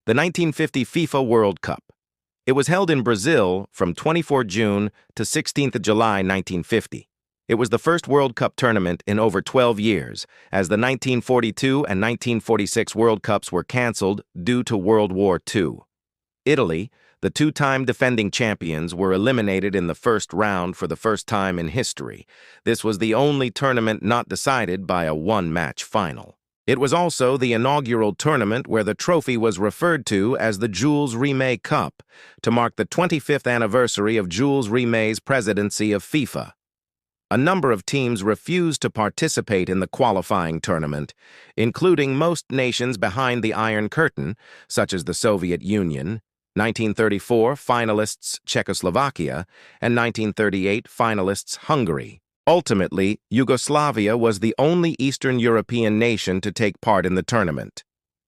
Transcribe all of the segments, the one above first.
The 1950 FIFA World Cup. It was held in Brazil from 24 June to 16 July 1950. It was the first World Cup tournament in over 12 years, as the 1942 and 1946 World Cups were cancelled due to World War II. Italy, the two-time defending champions, were eliminated in the first round for the first time in history. This was the only tournament not decided by a one-match final. It was also the inaugural tournament where the trophy was referred to as the Jules Rimet Cup, to mark the 25th anniversary of Jules Rimet's presidency of FIFA. A number of teams refused to participate in the qualifying tournament, including most nations behind the Iron Curtain, such as the Soviet Union, 1934 finalists Czechoslovakia, and 1938 finalists Hungary. Ultimately, Yugoslavia was the only Eastern European nation to take part in the tournament.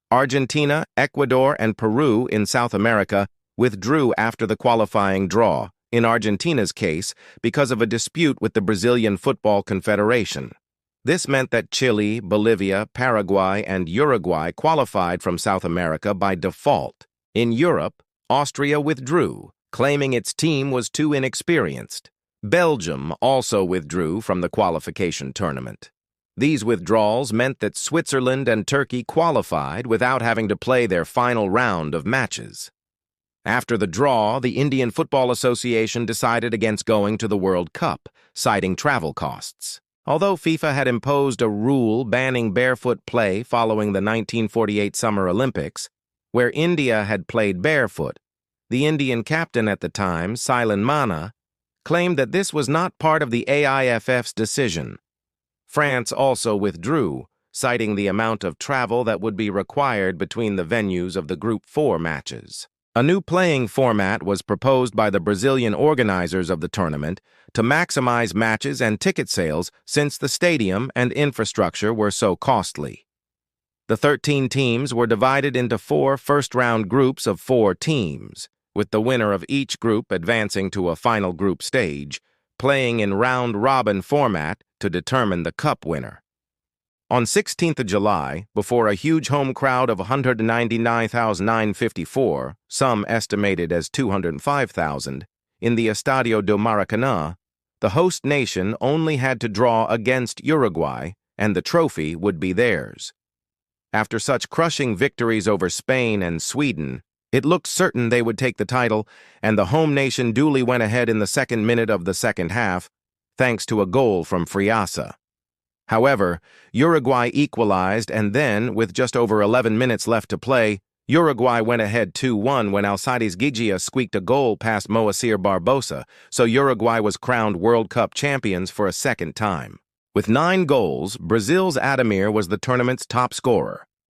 Argentina, Ecuador, and Peru in South America withdrew after the qualifying draw, in Argentina's case, because of a dispute with the Brazilian Football Confederation. This meant that Chile, Bolivia, Paraguay, and Uruguay qualified from South America by default. In Europe, Austria withdrew, claiming its team was too inexperienced. Belgium also withdrew from the qualification tournament. These withdrawals meant that Switzerland and Turkey qualified without having to play their final round of matches. After the draw, the Indian Football Association decided against going to the World Cup, citing travel costs. Although FIFA had imposed a rule banning barefoot play following the 1948 Summer Olympics, where India had played barefoot, the Indian captain at the time, Sailen Mana, claimed that this was not part of the AIFF's decision. France also withdrew, citing the amount of travel that would be required between the venues of the Group 4 matches. A new playing format was proposed by the Brazilian organizers of the tournament to maximize matches and ticket sales since the stadium and infrastructure were so costly. The 13 teams were divided into 4 first-round groups of 4 teams, with the winner of each group advancing to a final group stage, playing in round-robin format to determine the cup winner. On 16 July, before a huge home crowd of 199,954, some estimated as 205,000, in the Estadio do Maracanã, the host nation only had to draw against Uruguay, and the trophy would be theirs. After such crushing victories over Spain and Sweden, it looked certain they would take the title, and the home nation duly went ahead in the second minute of the second half, thanks to a goal from Friasa. However, Uruguay equalized, and then, with just over 11 minutes left to play, Uruguay went ahead 2-1 when Alcides Gigia squeaked a goal past Moacir Barbosa, so Uruguay was crowned World Cup champions for a second time. With 9 goals, Brazil's Ademir was the tournament's top scorer.